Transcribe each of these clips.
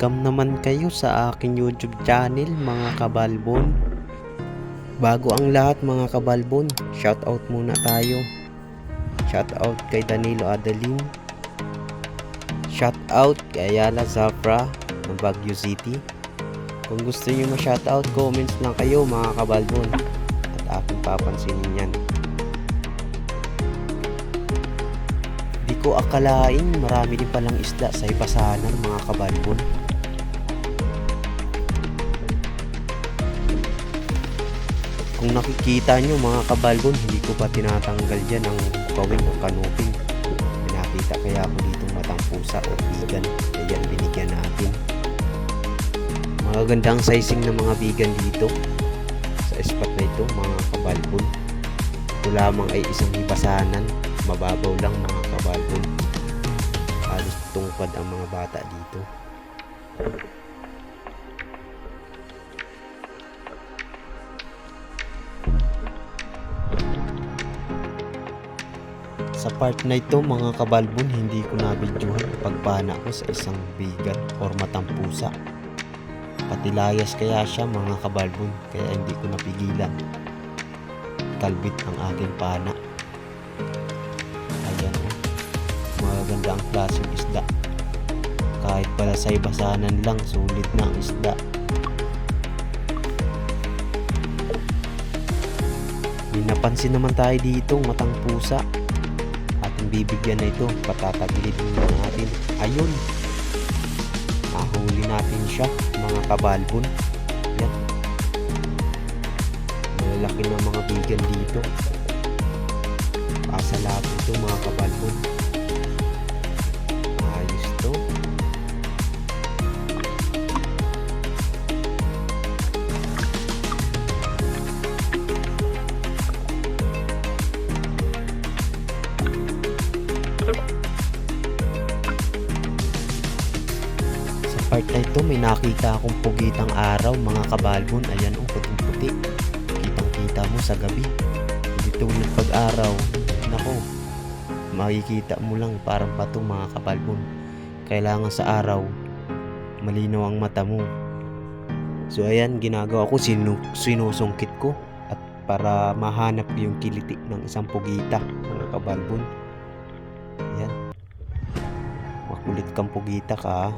Welcome naman kayo sa aking YouTube channel mga kabalbon. Bago ang lahat mga kabalbon, shoutout muna tayo. Shoutout kay Danilo Adeline. Shoutout kay Ayala Zafra ng Baguio City. Kung gusto niyo ma-shoutout, comments lang kayo mga kabalbon at aking papansinin yan. Di ko akalain marami din palang isda sa Ibasanan mga kabalbon. Kung nakikita nyo mga kabalbon, hindi ko pa tinatanggal dyan ang kawing ng kanuping. Pinakita kaya ako ditong matang pusa o bigan, kaya binigyan natin. Magagandang sizing ng mga bigan dito sa spot na ito mga kabalbon. Ito lamang ay isang Ibasanan, mababaw lang mga kabalbon. Halos tungkad ang mga bata dito. Sa part na ito mga kabalbon, hindi ko nabidyohan pagpana ko sa isang bigan or matang pusa. Patilayas kaya siya mga kabalbon, kaya hindi ko napigilan. Kalbit ang aking pana. Ayan o, magaganda ang klaseng isda. Kahit pala sa Ibasanan lang, sulit na ang isda. May napansin naman tayo dito, matang pusa. Ating bibigyan na ito, patatagilid natin. Ayun, nahuli natin siya mga kabalbon. Yan, malalaki na mga bigan dito. Pasalabo ito mga kabalbon. Ayos to. Sa part na ito may nakita akong pugitang araw mga kabalbon. Ayan o, puting puti. Kitang kita mo sa gabi. Hindi tulad pag araw, nako, makikita mo lang parang pato mga kabalbon. Kailangan sa araw malinaw ang mata mo. So ayan, ginagawa ko, sinusungkit ko at para mahanap yung kiliti ng isang pugita mga kabalbon. Ayan, makulit kang pugita ka.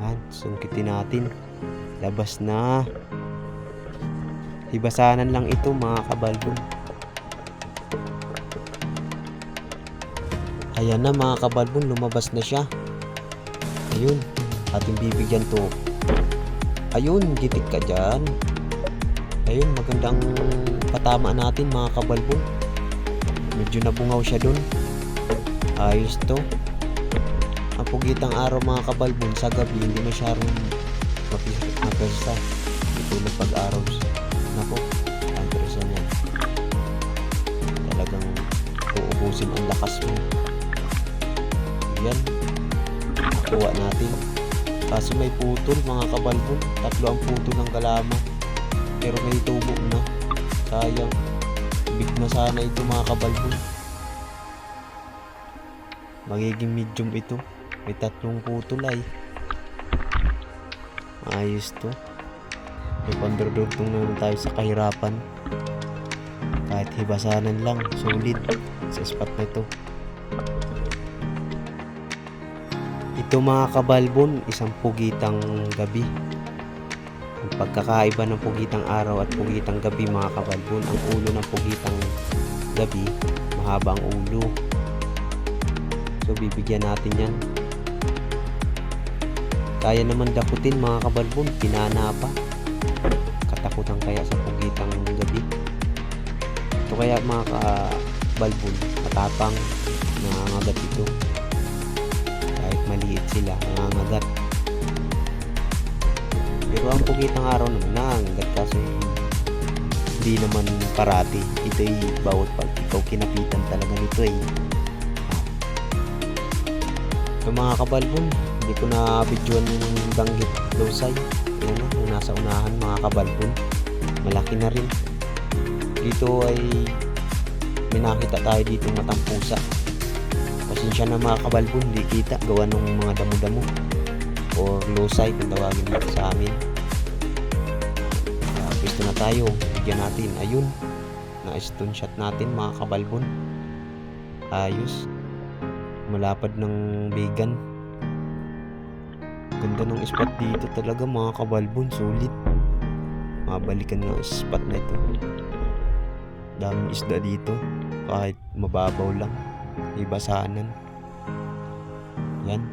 Ayan, sungkitin natin. Labas na. Ibasanan lang ito mga kabalbon. Ayan na mga kabalbon, lumabas na siya. Ayun, ating bibigyan to. Ayun, gitik ka dyan. Ayun, magandang patama natin mga kabalbon. Medyo nabungaw siya dun. Ayos to. Ang pugitang araw mga kabalbon sa gabi hindi masyadong mapersa. Ito na pag-araw. Nako, ang persa niya. Talagang uubusin ang lakas mo. Yan, nakuha natin. Kaso may putol mga kabalbon. 3 ang putol ng kalama. Pero may tubo na. Sayang. Big na sana ito mga kabalbon. Magiging medium ito. May 3 putol ay. Ayos to. May pandurdugtong naman tayo sa kahirapan. Kahit Ibasanan lang, solid sa spot na ito. Ito mga kabalbon, isang pugitang gabi. Ang pagkakaiba ng pugitang araw at pugitang gabi mga kabalbon, ang ulo ng pugitang gabi, mahaba ang ulo. So bibigyan natin yan. Kaya naman daputin mga kabalbon, pinana pa. Katakutan kaya sa pugitang gabi. Ito kaya mga kabalbon, matapang, nangangagat ito. Kahit maliit sila, nangangagat. Pero ang pugitang araw naman nangangagat kasi hindi naman parati. Ito ay bawat pag ikaw kinapitan talaga nito ay. So mga kabalbon, hindi ko na videoan yung danggit losay. Ayan o, yung nasa unahan mga kabalbon, malaki na rin. Dito ay may nakita tayo dito matang pusa. Pasensya na mga kabalbon, hindi kita gawa ng mga damo-damo. or lusay kung tawagin dito sa amin. Pwesto na tayo, bigyan natin. Ayun, na stone shot natin mga kabalbon. Ayos, malapad ng vegan. Ganda ng spot dito talaga mga kabalbon, sulit. Mabalikan ng spot na ito. Daming isda dito, kahit mababaw lang, ibasanan. Yan.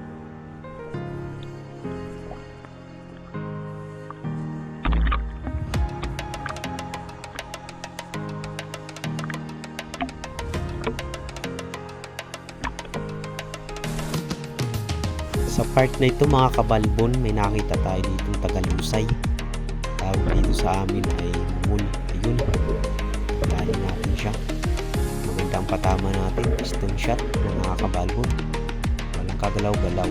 Sa part na ito mga kabalbon, may nakita tayo dito Tagalusay. Tawag dito sa amin ay Mumul. Ayun, dali natin siya. Magandang patama natin, stone shot mga kabalbon. Walang kagalaw-galaw.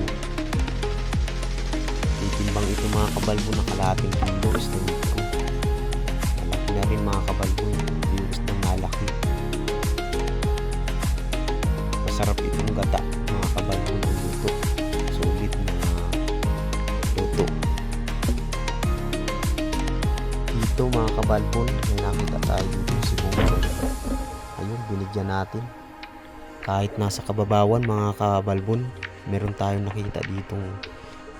Titimbang ito mga kabalbon na kalahating kilo stone ko. Malaki na rin mga kabalbon, yung isdang malaki. Masarap itong gata mga kabalbon ng luto. Sulit na luto. Dito mga kabalbon, may nakita tayo dito si Bungo. Ayun, binigyan natin. Kahit nasa kababawan mga kabalbon, meron tayong nakita ditong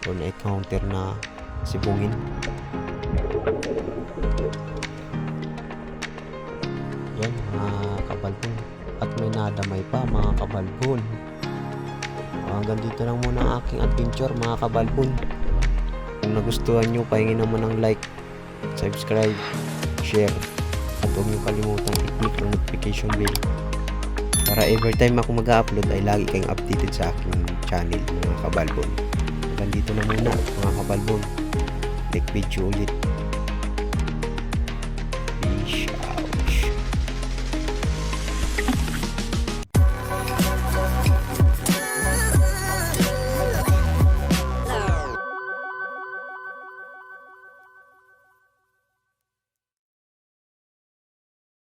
or na-encounter na sibungin. Yan mga kabalbon. At may nadamay pa mga kabalbon. Hanggang dito lang muna ang aking adventure mga kabalbon. Kung nagustuhan nyo, pahingin naman ng like, subscribe, share, at huwag nyo kalimutan i-click ang notification bell para every time ako mag-upload ay lagi kayong updated sa aking channel mga kabalbon. Hanggang dito na muna mga kabalbon. Next video ulit.